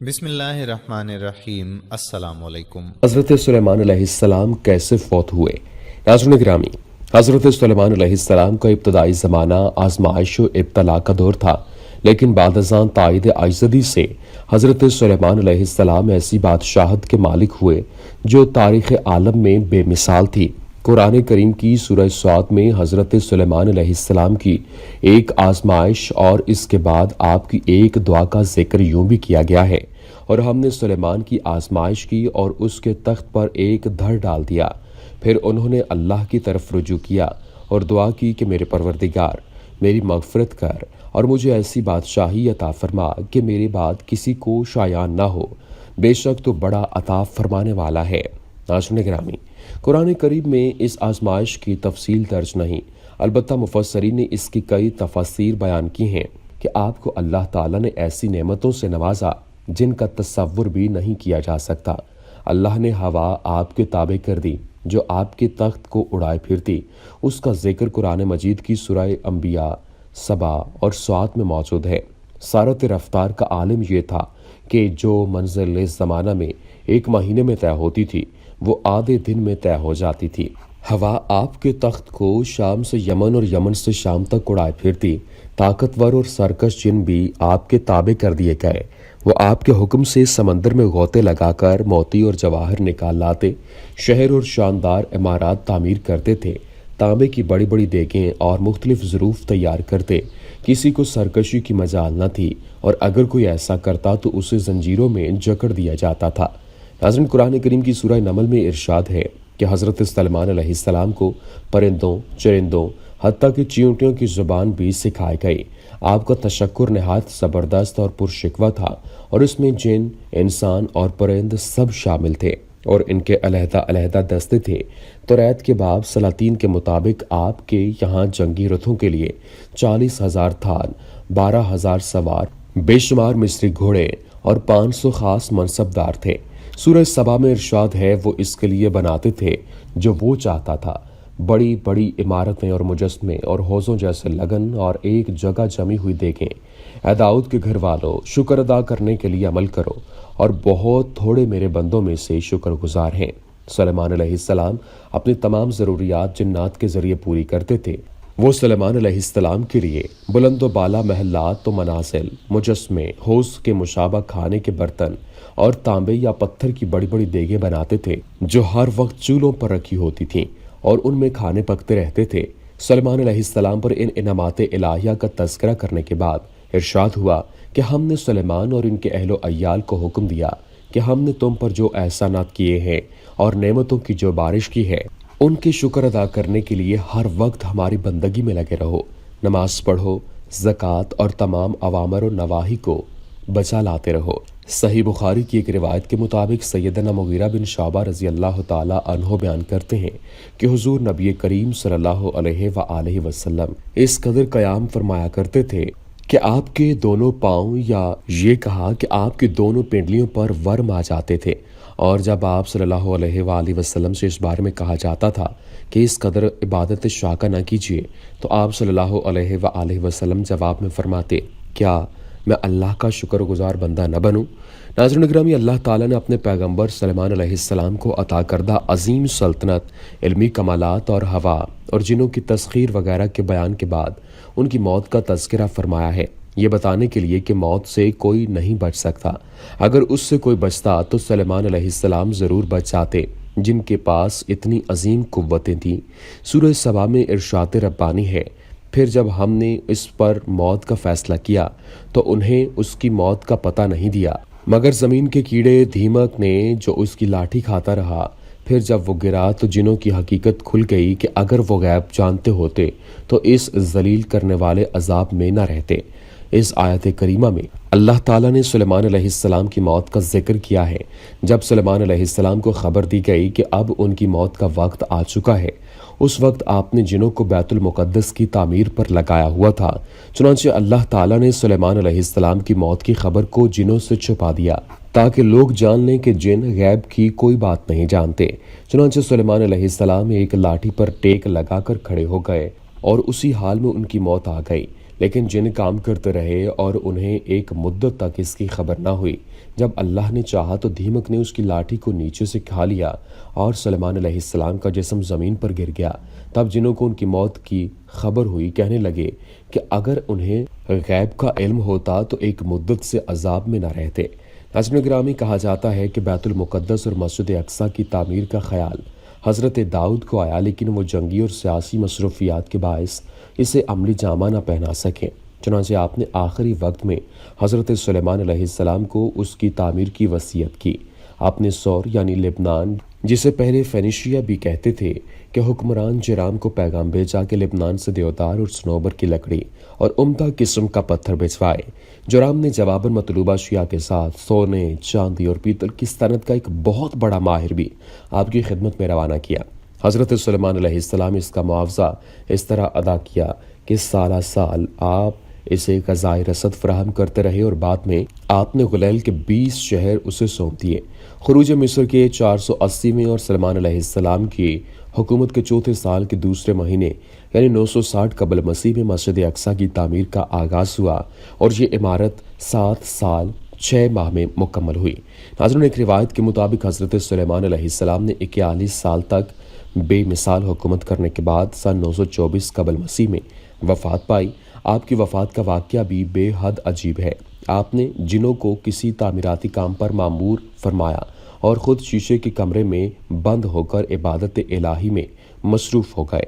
بسم اللہ الرحمن الرحیم۔ السلام علیکم۔ حضرت سلیمان علیہ السلام کیسے فوت ہوئے؟ ناظرین گرامی، حضرت سلیمان علیہ السلام کا ابتدائی زمانہ آزمائش و ابتلا کا دور تھا، لیکن بعد ازاں تائید عزدی سے حضرت سلیمان علیہ السلام ایسی بادشاہت کے مالک ہوئے جو تاریخ عالم میں بے مثال تھی۔ قرآن کریم کی سورہ صاد میں حضرت سلیمان علیہ السلام کی ایک آزمائش اور اس کے بعد آپ کی ایک دعا کا ذکر یوں بھی کیا گیا ہے: اور ہم نے سلیمان کی آزمائش کی اور اس کے تخت پر ایک دھڑ ڈال دیا۔ پھر انہوں نے اللہ کی طرف رجوع کیا اور دعا کی کہ میرے پروردگار، میری مغفرت کر اور مجھے ایسی بادشاہی عطا فرما کہ میرے بعد کسی کو شایان نہ ہو، بے شک تو بڑا عطا فرمانے والا ہے۔ ناظرین گرامی، قرآن کریم میں اس آزمائش کی تفصیل درج نہیں، البتہ مفسرین نے اس کی کئی تفاسیر بیان کی ہیں کہ آپ کو اللہ تعالیٰ نے ایسی نعمتوں سے نوازا جن کا تصور بھی نہیں کیا جا سکتا۔ اللہ نے ہوا آپ کے تابع کر دی جو آپ کے تخت کو اڑائے پھرتی۔ اس کا ذکر قرآن مجید کی سورہ انبیاء، سبا اور صاد میں موجود ہے۔ سارت رفتار کا عالم یہ تھا کہ جو منزل اس زمانہ میں ایک مہینے میں طے ہوتی تھی وہ آدھے دن میں طے ہو جاتی تھی۔ ہوا آپ کے تخت کو شام سے یمن اور یمن سے شام تک اڑائے پھرتی۔ طاقتور اور سرکش جن بھی آپ کے تابع کر دیے گئے، وہ آپ کے حکم سے سمندر میں غوطے لگا کر موتی اور جواہر نکال لاتے، شہر اور شاندار عمارات تعمیر کرتے تھے، تانبے کی بڑی بڑی دیگیں اور مختلف ظروف تیار کرتے۔ کسی کو سرکشی کی مجال نہ تھی، اور اگر کوئی ایسا کرتا تو اسے زنجیروں میں جکڑ دیا جاتا تھا۔ ناظرین، قرآن کریم کی سورہ نمل میں ارشاد ہے کہ حضرت سلیمان علیہ السلام کو پرندوں، چرندوں، حتیٰ کہ چیونٹیوں کی زبان بھی سکھائی گئی۔ آپ کا تشکر نہایت زبردست اور پرشکوہ تھا، اور اس میں جن، انسان اور پرند سب شامل تھے، اور ان کے علیحدہ علیحدہ دستے تھے۔ توریت کے باب سلاطین کے مطابق آپ کے یہاں جنگی رتھوں کے لیے 40,000 تھان، 12,000 سوار، بے شمار مصری گھوڑے اور 500 خاص منصبدار تھے۔ سورہ سبا میں ارشاد ہے وہ اس کے لیے بناتے تھے جو وہ چاہتا تھا، بڑی بڑی عمارتیں اور مجسمے اور حوضوں جیسے لگن اور ایک جگہ جمی ہوئی دیکھیں۔ اے داؤد کے گھر والو، شکر ادا کرنے کے لیے عمل کرو، اور بہت تھوڑے میرے بندوں میں سے شکر گزار ہیں۔ سلیمان علیہ السلام اپنی تمام ضروریات جنات کے ذریعے پوری کرتے تھے۔ وہ سلیمان علیہ السلام کے لیے بلند و بالا محلات و منازل، مجسمے، حوض کے مشابہ کھانے کے برتن اور تانبے یا پتھر کی بڑی بڑی دیگیں بناتے تھے جو ہر وقت چولہوں پر رکھی ہوتی تھیں، اور ان میں کھانے پکتے رہتے تھے۔ سلیمان علیہ السلام پر ان انعامات الہیہ کا تذکرہ کرنے کے بعد ارشاد ہوا کہ ہم نے سلیمان اور ان کے اہل و عیال کو حکم دیا کہ ہم نے تم پر جو احسانات کیے ہیں اور نعمتوں کی جو بارش کی ہے، ان کے شکر ادا کرنے کے لیے ہر وقت ہماری بندگی میں لگے رہو، نماز پڑھو، زکوٰۃ اور تمام اوامر و نواہی کو بچا لاتے رہو۔ صحیح بخاری کی ایک روایت کے مطابق سیدنا مغیرہ بن شعبہ رضی اللہ تعالی عنہ بیان کرتے ہیں کہ حضور نبی کریم صلی اللہ علیہ وآلہ وسلم اس قدر قیام فرمایا کرتے تھے کہ آپ کے دونوں پاؤں، یا یہ کہا کہ آپ کی دونوں پنڈلیوں پر ورم آ جاتے تھے، اور جب آپ صلی اللہ علیہ وآلہ وسلم سے اس بارے میں کہا جاتا تھا کہ اس قدر عبادت شاکہ نہ کیجیے، تو آپ صلی اللہ علیہ وآلہ وسلم جواب میں فرماتے: کیا میں اللہ کا شکر گزار بندہ نہ بنوں؟ ناظرین گرامی، اللہ تعالیٰ نے اپنے پیغمبر سلیمان علیہ السلام کو عطا کردہ عظیم سلطنت، علمی کمالات اور ہوا اور جنوں کی تسخیر وغیرہ کے بیان کے بعد ان کی موت کا تذکرہ فرمایا ہے، یہ بتانے کے لیے کہ موت سے کوئی نہیں بچ سکتا۔ اگر اس سے کوئی بچتا تو سلیمان علیہ السلام ضرور بچ جاتے، جن کے پاس اتنی عظیم قوتیں تھیں۔ سورہ سبا میں ارشاد ربانی ہے: پھر جب ہم نے اس پر موت کا فیصلہ کیا تو انہیں اس کی موت کا پتہ نہیں دیا، مگر زمین کے کیڑے دیمک نے جو اس کی لاٹھی کھاتا رہا۔ پھر جب وہ گرا تو جنوں کی حقیقت کھل گئی کہ اگر وہ غیب جانتے ہوتے تو اس ذلیل کرنے والے عذاب میں نہ رہتے۔ اس آیت کریمہ میں اللہ تعالیٰ نے سلیمان علیہ السلام کی موت کا ذکر کیا ہے۔ جب سلیمان علیہ السلام کو خبر دی گئی کہ اب ان کی موت کا وقت آ چکا ہے، اس وقت آپ نے جنوں کو بیت المقدس کی تعمیر پر لگایا ہوا تھا، چنانچہ اللہ تعالیٰ نے سلیمان علیہ السلام کی موت کی خبر کو جنوں سے چھپا دیا تاکہ لوگ جان لیں کہ جن غیب کی کوئی بات نہیں جانتے۔ چنانچہ سلیمان علیہ السلام ایک لاٹھی پر ٹیک لگا کر کھڑے ہو گئے اور اسی حال میں ان کی موت آ گئی، لیکن جن کام کرتے رہے اور انہیں ایک مدت تک اس کی خبر نہ ہوئی۔ جب اللہ نے چاہا تو دیمک نے اس کی لاٹھی کو نیچے سے کھا لیا اور سلیمان علیہ السلام کا جسم زمین پر گر گیا۔ تب جنوں کو ان کی موت کی خبر ہوئی کہنے لگے کہ اگر انہیں غیب کا علم ہوتا تو ایک مدت سے عذاب میں نہ رہتے۔ ناظرین گرامی، کہا جاتا ہے کہ بیت المقدس اور مسجد اقصی کی تعمیر کا خیال حضرت داؤد کو آیا، لیکن وہ جنگی اور سیاسی مصروفیات کے باعث اسے عملی جامہ نہ پہنا سکے۔ چنانچہ آپ نے آخری وقت میں حضرت سلیمان علیہ السلام کو اس کی تعمیر کی وصیت کی۔ آپ نے سور یعنی لبنان، جسے پہلے فینیشیا بھی کہتے تھے، کہ حکمران جرام کو پیغام بھیجا کہ لبنان سے دیودار اور صنوبر کی لکڑی اور عمدہ قسم کا پتھر بھجوائے۔ جرام نے جواباً مطلوبہ اشیاء کے ساتھ سونے، چاندی اور پیتل کی صنعت کا ایک بہت بڑا ماہر بھی آپ کی خدمت میں روانہ کیا۔ حضرت سلیمان علیہ السلام اس کا معاوضہ اس طرح ادا کیا کہ سالہ سال آپ اسے غذائے رسد فراہم کرتے رہے، اور بعد میں آپ نے غلیل کے 20 شہر اسے سونپ دیے۔ خروج مصر کے 480ویں اور سلیمان علیہ السلام کی حکومت کے چوتھے سال کے دوسرے مہینے یعنی 960 قبل مسیح میں مسجد اقصی کی تعمیر کا آغاز ہوا، اور یہ عمارت 7 سال 6 ماہ میں مکمل ہوئی۔ ناظرین، ایک روایت کے مطابق حضرت سلیمان علیہ السلام نے 41 سال تک بے مثال حکومت کرنے کے بعد سن 924 قبل مسیح میں وفات پائی۔ آپ کی وفات کا واقعہ بھی بے حد عجیب ہے۔ آپ نے جنوں کو کسی تعمیراتی کام پر مامور فرمایا اور خود شیشے کے کمرے میں بند ہو کر عبادت الہی میں مصروف ہو گئے۔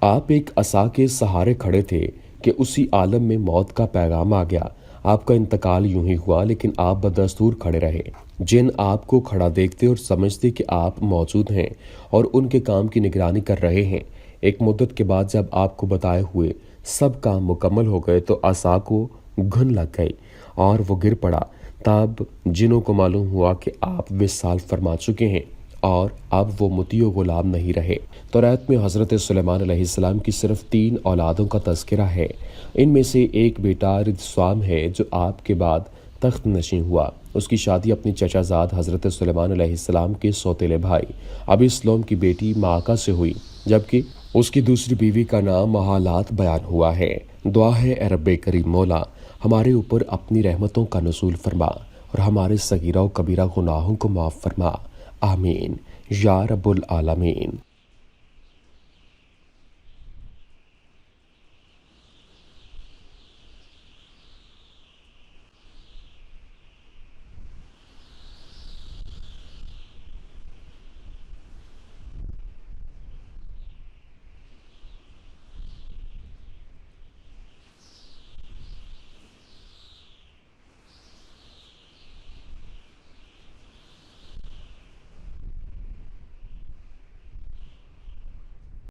آپ ایک عصا کے سہارے کھڑے تھے کہ اسی عالم میں موت کا پیغام آ گیا۔ آپ کا انتقال یوں ہی ہوا، لیکن آپ بدستور کھڑے رہے۔ جن آپ کو کھڑا دیکھتے اور سمجھتے کہ آپ موجود ہیں اور ان کے کام کی نگرانی کر رہے ہیں۔ ایک مدت کے بعد جب آپ کو بتائے ہوئے سب کام مکمل ہو گئے تو عصا کو گھن لگ گئی اور وہ گر پڑا۔ تب جنوں کو معلوم ہوا کہ آپ وصال فرما چکے ہیں اور اب وہ مطیع و غلام نہیں رہے۔ توریت میں حضرت سلیمان علیہ السلام کی صرف 3 اولادوں کا تذکرہ ہے۔ ان میں سے ایک بیٹا ردسوام ہے جو آپ کے بعد تخت نشین ہوا۔ اس کی شادی اپنی چچا زاد حضرت سلیمان علیہ السلام کے سوتیلے بھائی ابی سلوم کی بیٹی معاکہ سے ہوئی، جبکہ اس کی دوسری بیوی کا نام مہالات بیان ہوا ہے۔ دعا ہے اے رب کریم مولا، ہمارے اوپر اپنی رحمتوں کا نزول فرما اور ہمارے صغیرہ و کبیرہ گناہوں کو معاف فرما، آمین یا رب العالمین۔